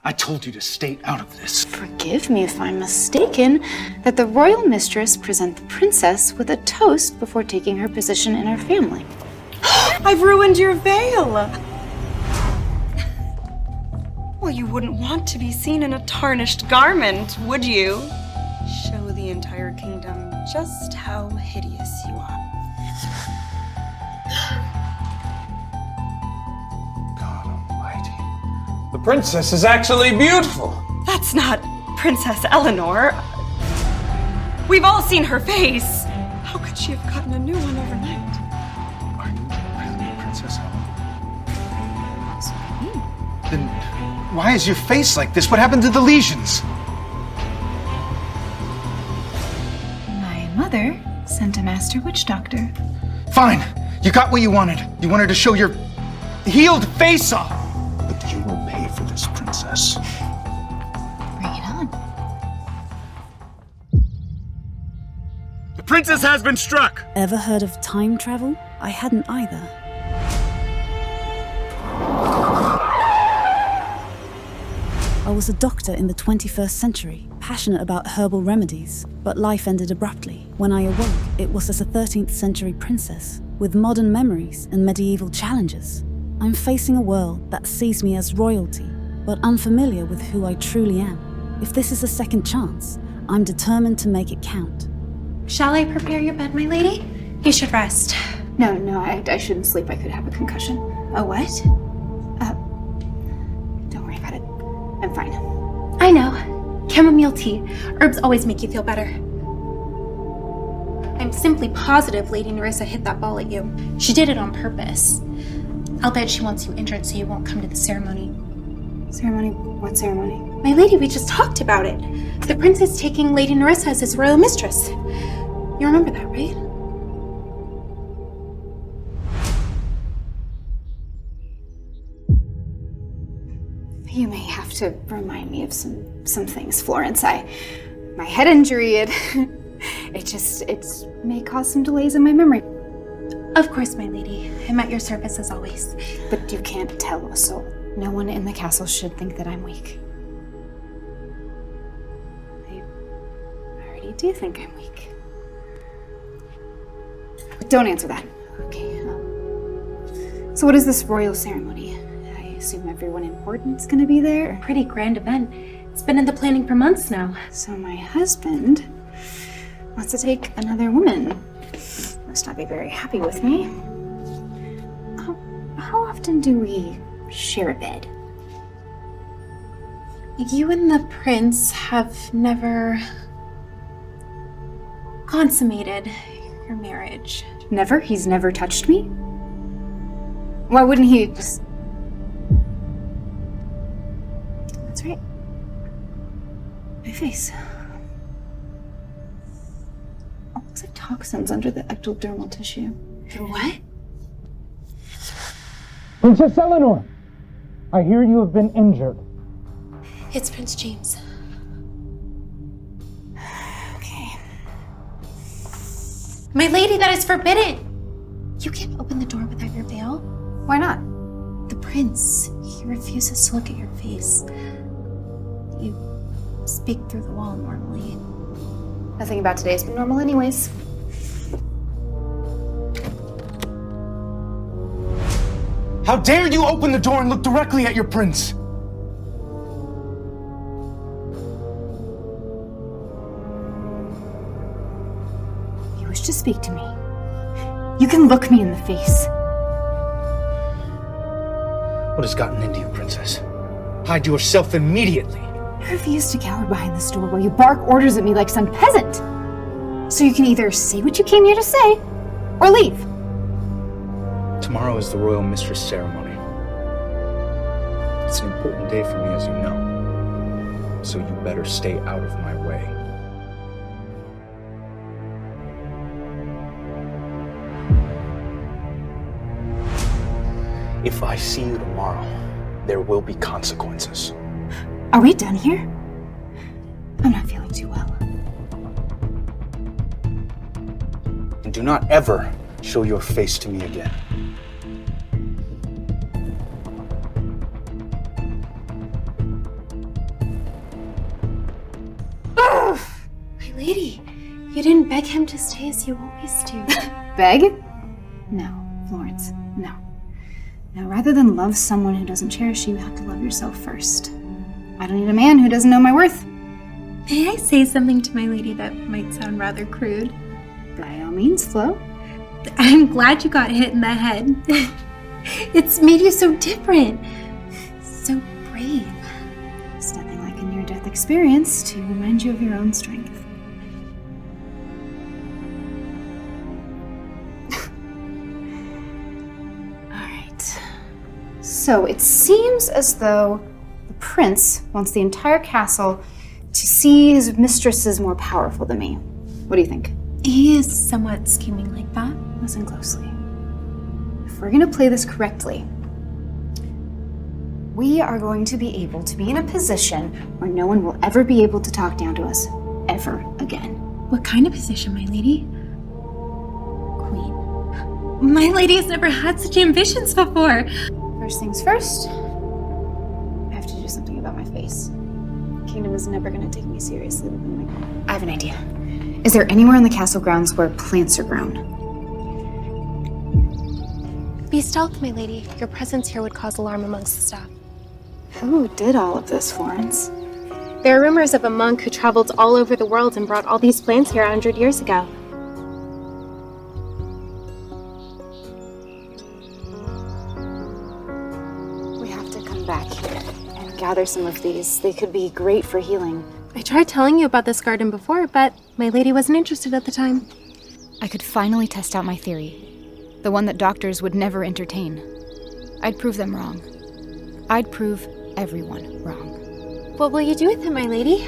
I told you to stay out of this. Forgive me if I'm mistaken that the royal mistress present the princess with a toast before taking her position in our family. I've ruined your veil. Well, you wouldn't want to be seen in a tarnished garment, would you? Show the entire kingdom just how hideous you are. God almighty. The princess is actually beautiful. That's not Princess Eleanor. We've all seen her face. How could she have gotten a new one overnight? Are you really Princess Eleanor? That's what I mean. Then why is your face like this? What happened to the lesions? My mother sent a master witch doctor. Fine. You got what you wanted. You wanted to show your healed face off. But you will pay for this, princess. Bring it on. The princess has been struck. Ever heard of time travel? I hadn't either. I was a doctor in the 21st century, passionate about herbal remedies, but life ended abruptly. When I awoke, it was as a 13th century princess, with modern memories and medieval challenges. I'm facing a world that sees me as royalty, but unfamiliar with who I truly am. If this is a second chance, I'm determined to make it count. Shall I prepare your bed, my lady? You should rest. No, I shouldn't sleep. I could have a concussion. A what? Don't worry about it. I'm fine. I know. Chamomile tea. Herbs always make you feel better. I'm simply positive Lady Nerissa hit that ball at you. She did it on purpose. I'll bet she wants you injured so you won't come to the ceremony. Ceremony? What ceremony? My lady, we just talked about it. The prince is taking Lady Nerissa as his royal mistress. You remember that, right? You may have to remind me of some things, Florence. My head injury, it may cause some delays in my memory. Of course, my lady. I'm at your service as always. But you can't tell a soul. No one in the castle should think that I'm weak. I already do think I'm weak. But don't answer that. Okay. So what is this royal ceremony? I assume everyone important's gonna be there? Pretty grand event. It's been in the planning for months now. So my husband wants to take another woman. Must not be very happy with me. How often do we share a bed? You and the prince have never consummated your marriage. Never? He's never touched me? Why wouldn't he just... That's right. My face. Oh, looks like toxins under the ectodermal tissue. What? Princess Eleanor, I hear you have been injured. It's Prince James. Okay. My lady, that is forbidden! You can't open the door without your veil. Why not? The prince, he refuses to look at your face. You speak through the wall normally. Nothing about today's been normal anyways. How dare you open the door and look directly at your prince? You wish to speak to me. You can look me in the face. What has gotten into you, princess? Hide yourself immediately. I refuse to cower behind this door while you bark orders at me like some peasant. So you can either say what you came here to say, or leave. Tomorrow is the royal mistress ceremony. It's an important day for me, as you know. So you better stay out of my way. If I see you tomorrow, there will be consequences. Are we done here? I'm not feeling too well. And do not ever show your face to me again. lady, you didn't beg him to stay as you always do. Beg? No, Florence, no. Now, rather than love someone who doesn't cherish you, you have to love yourself first. I don't need a man who doesn't know my worth. May I say something to my lady that might sound rather crude? By all means, Flo. I'm glad you got hit in the head. It's made you so different. So brave. There's nothing like a near-death experience to remind you of your own strength. So it seems as though the prince wants the entire castle to see his mistress as more powerful than me. What do you think? He is somewhat scheming like that. Listen closely. If we're gonna play this correctly, we are going to be able to be in a position where no one will ever be able to talk down to us, ever again. What kind of position, my lady? Queen. My lady has never had such ambitions before. First things first, I have to do something about my face. The kingdom is never going to take me seriously. I have an idea. Is there anywhere in the castle grounds where plants are grown? Be stealth, my lady. Your presence here would cause alarm amongst the staff. Who did all of this, Florence? There are rumors of a monk who traveled all over the world and brought all these plants here 100 years ago. Back here and gather some of these. They could be great for healing. I tried telling you about this garden before, but my lady wasn't interested at the time. I could finally test out my theory. The one that doctors would never entertain. I'd prove them wrong. I'd prove everyone wrong. What will you do with it, my lady?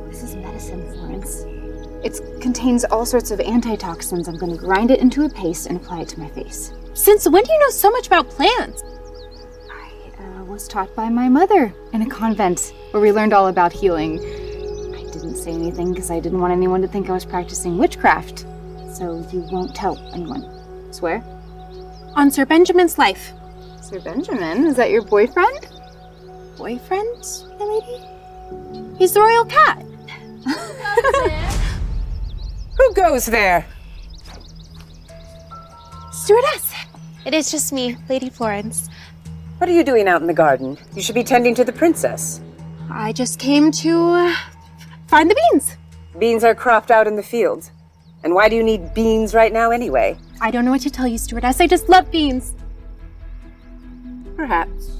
This is medicine, Florence. It contains all sorts of antitoxins. I'm going to grind it into a paste and apply it to my face. Since when do you know so much about plants? I was taught by my mother in a convent where we learned all about healing. I didn't say anything because I didn't want anyone to think I was practicing witchcraft. So you won't tell anyone. Swear? On Sir Benjamin's life. Sir Benjamin? Is that your boyfriend? Boyfriend, my lady? He's the royal cat. Who goes there? Stewardess. It is just me, Lady Florence. What are you doing out in the garden? You should be tending to the princess. I just came to find the beans. Beans are cropped out in the field. And why do you need beans right now anyway? I don't know what to tell you, stewardess. I just love beans. Perhaps.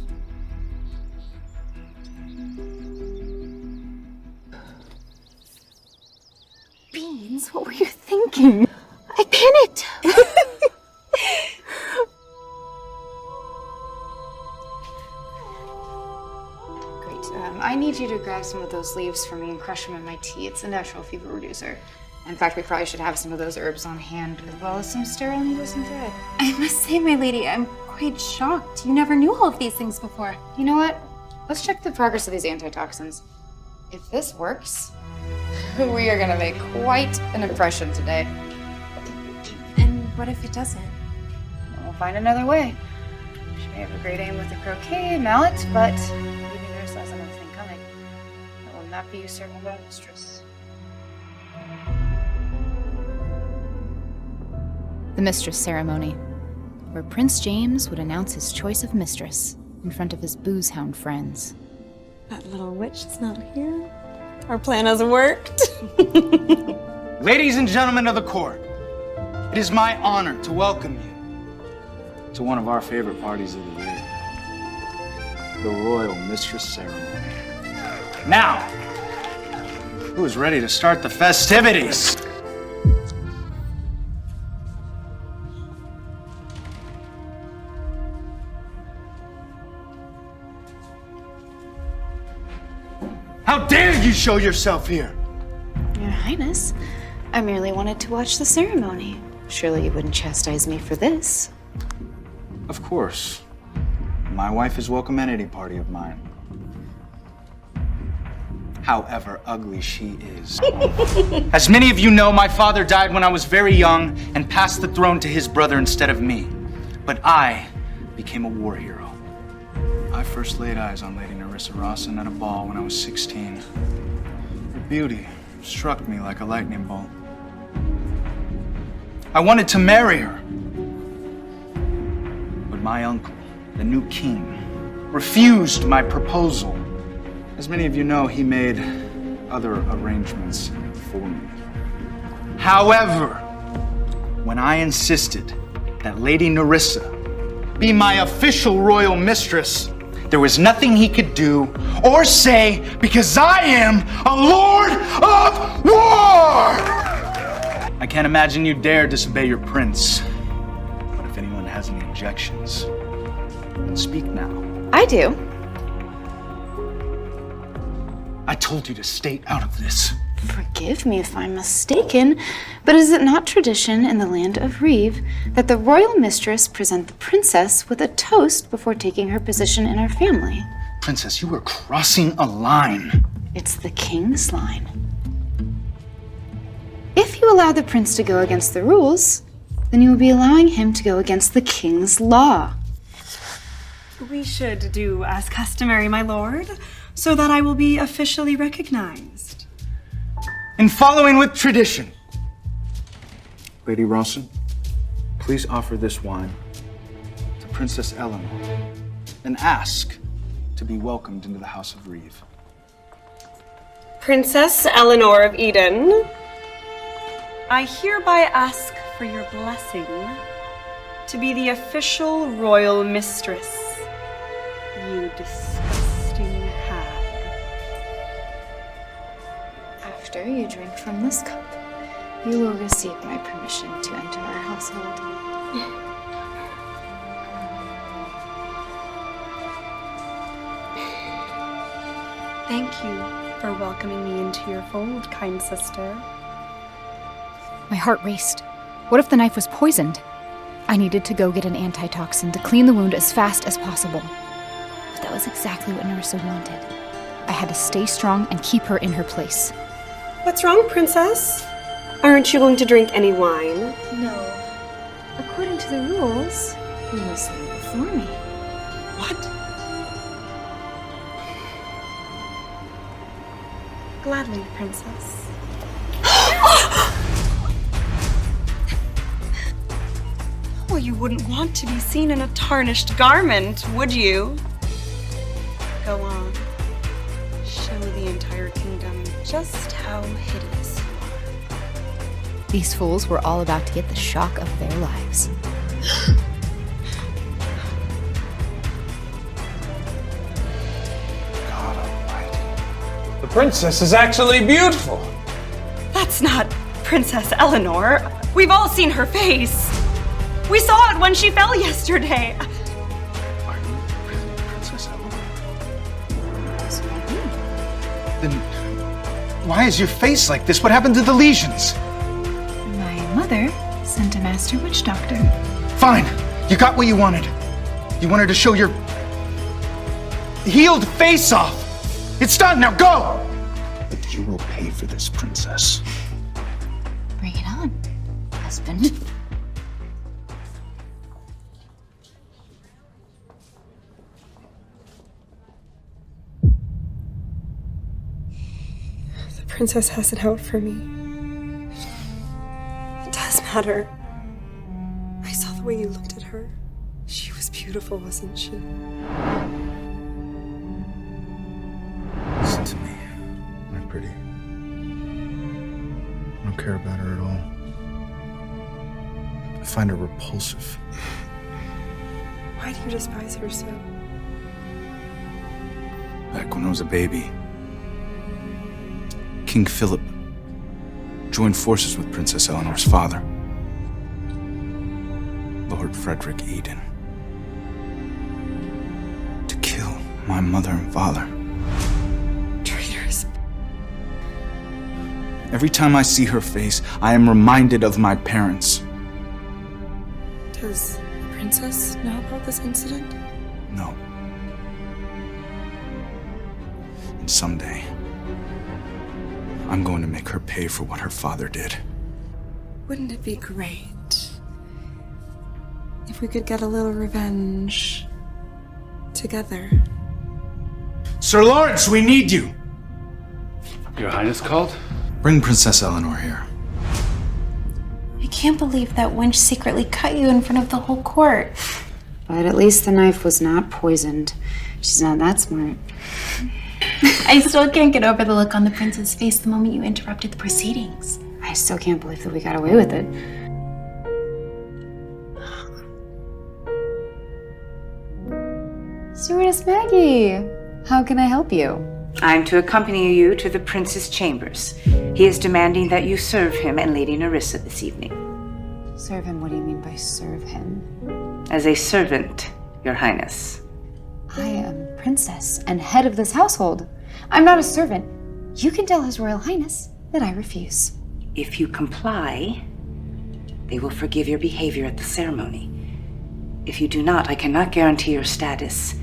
Beans? What were you thinking? I panicked. I need you to grab some of those leaves for me and crush them in my tea. It's a natural fever reducer. In fact, we probably should have some of those herbs on hand, as well as some sterile needles and thread. I must say, my lady, I'm quite shocked. You never knew all of these things before. You know what? Let's check the progress of these antitoxins. If this works, we are gonna make quite an impression today. And what if it doesn't? We'll find another way. She may have a great aim with the croquet mallet, but leaving nurse has another thing coming. That will not be usurped by mistress. The mistress ceremony, where Prince James would announce his choice of mistress in front of his booze-hound friends. That little witch is not here. Our plan has worked. Ladies and gentlemen of the court, it is my honor to welcome you to one of our favorite parties of the year, the Royal Mistress Ceremony. Now, who is ready to start the festivities? How dare you show yourself here? Your Highness, I merely wanted to watch the ceremony. Surely you wouldn't chastise me for this. Of course. My wife is welcome at any party of mine. However ugly she is. As many of you know, my father died when I was very young and passed the throne to his brother instead of me. But I became a war hero. I first laid eyes on Lady Nerissa Rawson at a ball when I was 16. Her beauty struck me like a lightning bolt. I wanted to marry her. But my uncle, the new king, refused my proposal. As many of you know, he made other arrangements for me. However, when I insisted that Lady Nerissa be my official royal mistress, there was nothing he could do or say because I am a Lord of War! I can't imagine you dare disobey your prince. But if anyone has any objections, then speak now. I do. I told you to stay out of this. Forgive me if I'm mistaken, but is it not tradition in the land of Reeve that the royal mistress present the princess with a toast before taking her position in her family? Princess, you are crossing a line. It's the king's line. If you allow the prince to go against the rules, then you will be allowing him to go against the king's law. We should do as customary, my lord, so that I will be officially recognized. In following with tradition. Lady Rawson, please offer this wine to Princess Eleanor and ask to be welcomed into the House of Reeve. Princess Eleanor of Eden, I hereby ask for your blessing to be the official royal mistress. You disgusting hag. After you drink from this cup, you will receive my permission to enter our household. Thank you for welcoming me into your fold, kind sister. My heart raced. What if the knife was poisoned? I needed to go get an antitoxin to clean the wound as fast as possible. But that was exactly what Nerissa wanted. I had to stay strong and keep her in her place. What's wrong, princess? Aren't you going to drink any wine? No. According to the rules, you must leave before me. What? Gladly, princess. Well, you wouldn't want to be seen in a tarnished garment, would you? Go on. Show the entire kingdom just how hideous you are. These fools were all about to get the shock of their lives. God almighty. The princess is actually beautiful. That's not Princess Eleanor. We've all seen her face. We saw it when she fell yesterday. Are you really Princess Eleanor? This might be. Then why is your face like this? What happened to the lesions? My mother sent a master witch doctor. Fine. You got what you wanted. You wanted to show your healed face off. It's done. Now go! But you will pay for this, princess. Bring it on, husband. The princess has it out for me. It does matter. I saw the way you looked at her. She was beautiful, wasn't she? Listen to me, my pretty. I don't care about her at all. I find her repulsive. Why do you despise her so? Back when I was a baby, King Philip joined forces with Princess Eleanor's father, Lord Frederick Eden, to kill my mother and father. Traitors. Every time I see her face, I am reminded of my parents. Does the princess know about this incident? No. And someday, I'm going to make her pay for what her father did. Wouldn't it be great if we could get a little revenge together? Sir Lawrence, we need you! Your Highness called? Bring Princess Eleanor here. I can't believe that wench secretly cut you in front of the whole court. But at least the knife was not poisoned. She's not that smart. I still can't get over the look on the prince's face the moment you interrupted the proceedings. I still can't believe that we got away with it. Stewardess Maggie, how can I help you? I'm to accompany you to the prince's chambers. He is demanding that you serve him and Lady Nerissa this evening. Serve him? What do you mean by serve him? As a servant, Your Highness. I am princess and head of this household. I'm not a servant. You can tell His Royal Highness that I refuse. If you comply, they will forgive your behavior at the ceremony. If you do not, I cannot guarantee your status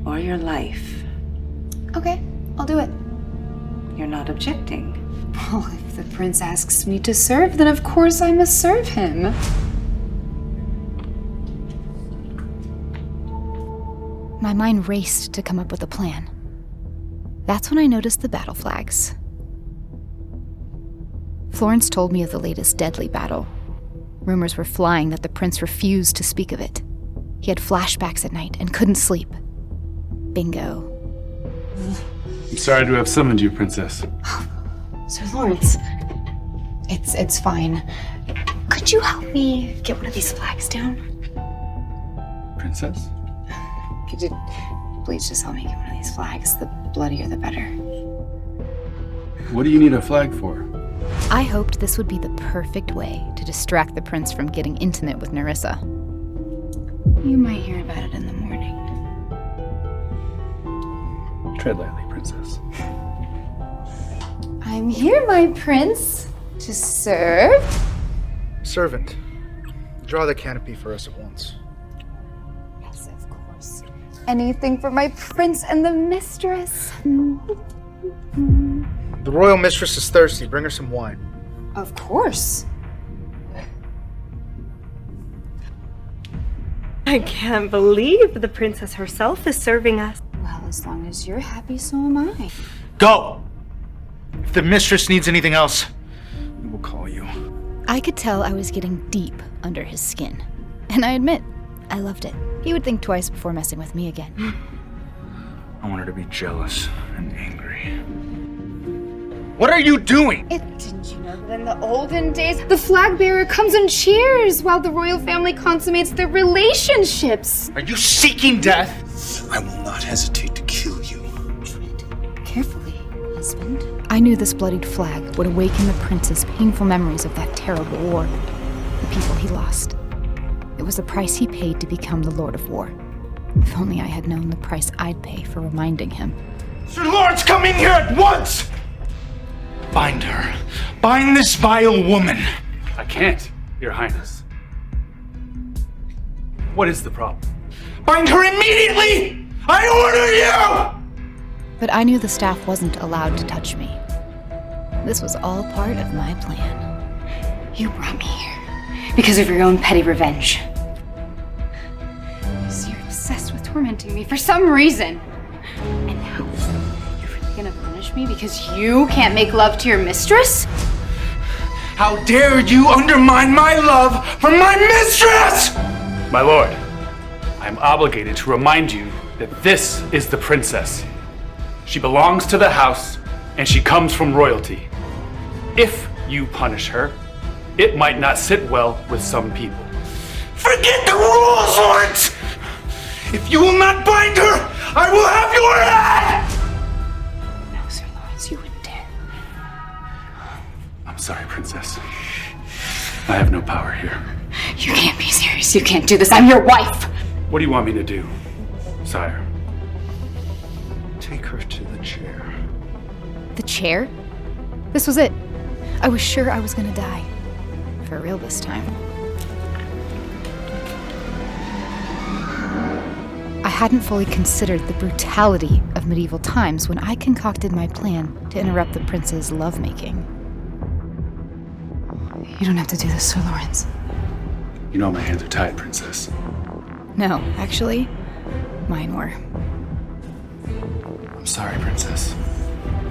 or your life. Okay, I'll do it. You're not objecting. Well, if the prince asks me to serve, then of course I must serve him. My mind raced to come up with a plan. That's when I noticed the battle flags. Florence told me of the latest deadly battle. Rumors were flying that the prince refused to speak of it. He had flashbacks at night and couldn't sleep. Bingo. I'm sorry to have summoned you, Princess. Sir Lawrence, it's fine. Could you help me get one of these flags down? Princess? Could you please just help me get one of these flags? The bloodier the better. What do you need a flag for? I hoped this would be the perfect way to distract the prince from getting intimate with Nerissa. You might hear about it in the morning. Tread lightly, Princess. I'm here, my prince, to serve. Servant, draw the canopy for us at once. Yes, of course. Anything for my prince and the mistress. The royal mistress is thirsty. Bring her some wine. Of course. I can't believe the princess herself is serving us. Well, as long as you're happy, so am I. Go! If the mistress needs anything else, we will call you. I could tell I was getting deep under his skin. And I admit, I loved it. He would think twice before messing with me again. I want her to be jealous and angry. What are you doing? Didn't you know that in the olden days, the flag bearer comes and cheers while the royal family consummates their relationships? Are you seeking death? I will not hesitate to kill you. Carefully, husband. I knew this bloodied flag would awaken the prince's painful memories of that terrible war, the people he lost. It was the price he paid to become the Lord of War. If only I had known the price I'd pay for reminding him. Sir Lawrence, come in here at once! Bind her. Bind this vile woman. I can't, Your Highness. What is the problem? Bind her immediately! I order you! But I knew the staff wasn't allowed to touch me. This was all part of my plan. You brought me here because of your own petty revenge. So you're obsessed with tormenting me for some reason. And now, you're really gonna punish me because you can't make love to your mistress? How dare you undermine my love for my mistress! My lord, I am obligated to remind you that this is the princess. She belongs to the house, and she comes from royalty. If you punish her, it might not sit well with some people. Forget the rules, Lawrence! If you will not bind her, I will have your head! No, Sir Lawrence, you wouldn't dare. I'm sorry, Princess. I have no power here. You can't be serious. You can't do this. I'm your wife! What do you want me to do, sire? Take her to the chair. The chair? This was it. I was sure I was gonna die. For real this time. I hadn't fully considered the brutality of medieval times when I concocted my plan to interrupt the prince's lovemaking. You don't have to do this, Sir Lawrence. You know my hands are tied, Princess. No, actually, mine were. I'm sorry, Princess.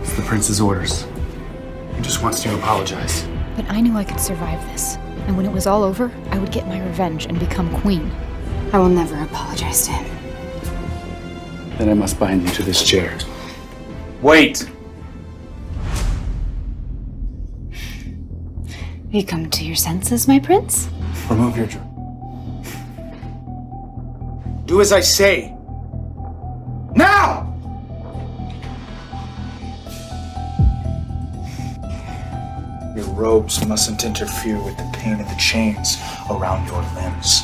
It's the prince's orders. He just wants to apologize. But I knew I could survive this. And when it was all over, I would get my revenge and become queen. I will never apologize to him. Then I must bind you to this chair. Wait! Have you come to your senses, my prince? Remove your dress. Do as I say. Now! Your robes mustn't interfere with the pain of the chains around your limbs.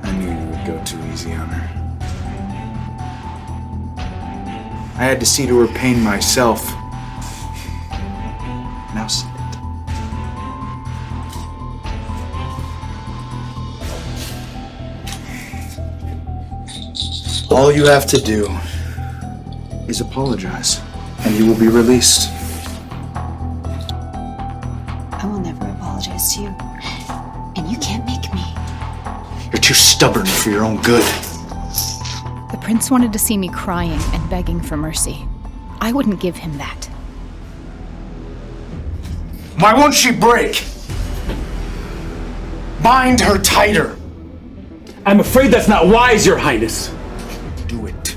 I knew you would go too easy on her. I had to see to her pain myself. Now sit it. All you have to do is apologize, and you will be released. I will never apologize to you. And you can't make me. You're too stubborn for your own good. The prince wanted to see me crying and begging for mercy. I wouldn't give him that. Why won't she break? Bind her tighter. I'm afraid that's not wise, Your Highness. Do it.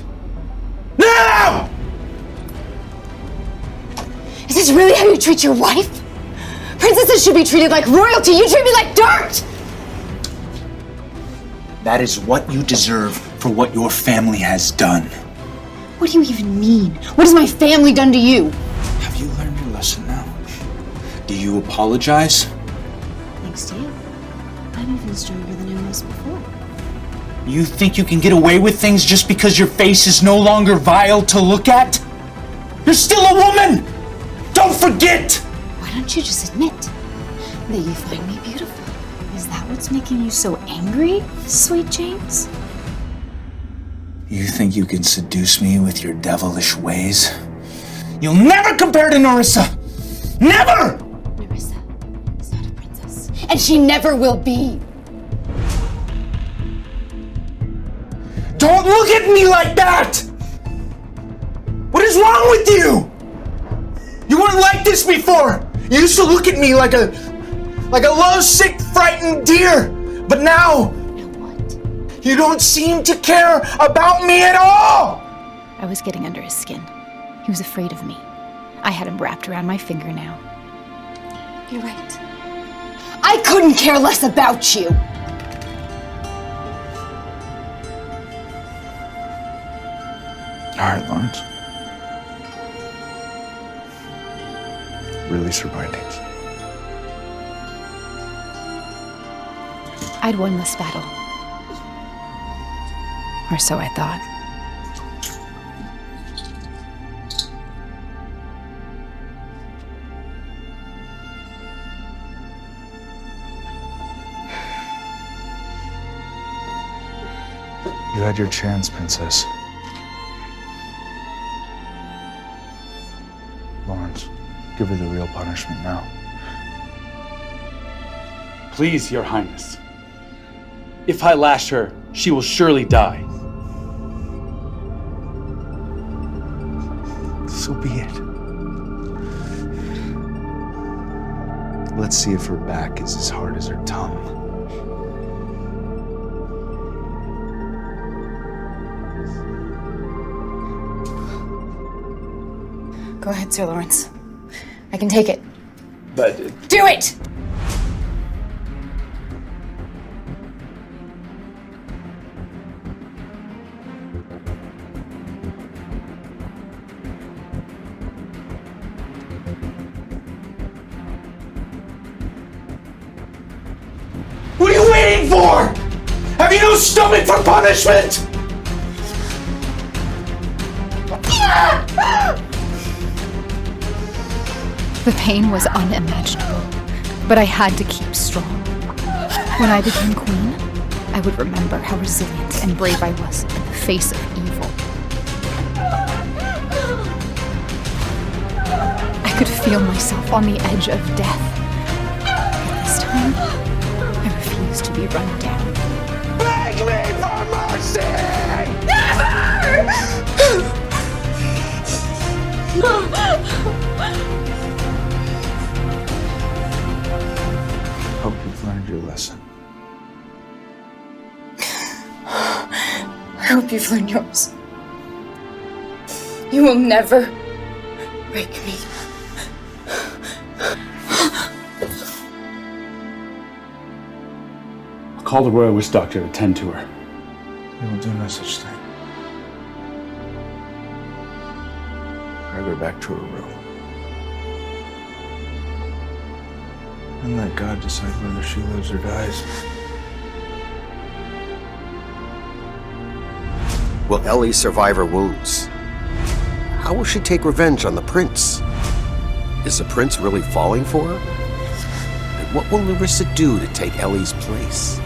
Now! Is this really how you treat your wife? Princesses should be treated like royalty. You treat me like dirt! That is what you deserve for what your family has done. What do you even mean? What has my family done to you? Have you learned your lesson now? Do you apologize? Thanks to you. I'm even stronger than I was before. You think you can get away with things just because your face is no longer vile to look at? You're still a woman! Don't forget! Why don't you just admit that you find me beautiful? Is that what's making you so angry, sweet James? You think you can seduce me with your devilish ways? You'll never compare to Nerissa! Never! Nerissa is not a princess. And she never will be. Don't look at me like that! What is wrong with you? You weren't like this before! You used to look at me like a lovesick, frightened deer. But now, you don't seem to care about me at all! I was getting under his skin. He was afraid of me. I had him wrapped around my finger now. You're right. I couldn't care less about you. All right, Lawrence. Release her bindings. I'd won this battle. Or so I thought. You had your chance, Princess. Lawrence, give her the real punishment now. Please, Your Highness. If I lash her, she will surely die. So be it. Let's see if her back is as hard as her tongue. Go ahead, Sir Lawrence. I can take it. But Do it! What are you waiting for? Have you no stomach for punishment? The pain was unimaginable, but I had to keep strong. When I became queen, I would remember how resilient and brave I was in the face of evil. I could feel myself on the edge of death. But this time, I refused to be run down. hope you've learned your lesson. I hope you've learned yours. You will never break me. I'll call the Royal Witch Doctor to tend to her. You will do no such thing. Drag her back to her room. And let God decide whether she lives or dies. Will Ellie survive her wounds? How will she take revenge on the prince? Is the prince really falling for her? And what will Larissa do to take Ellie's place?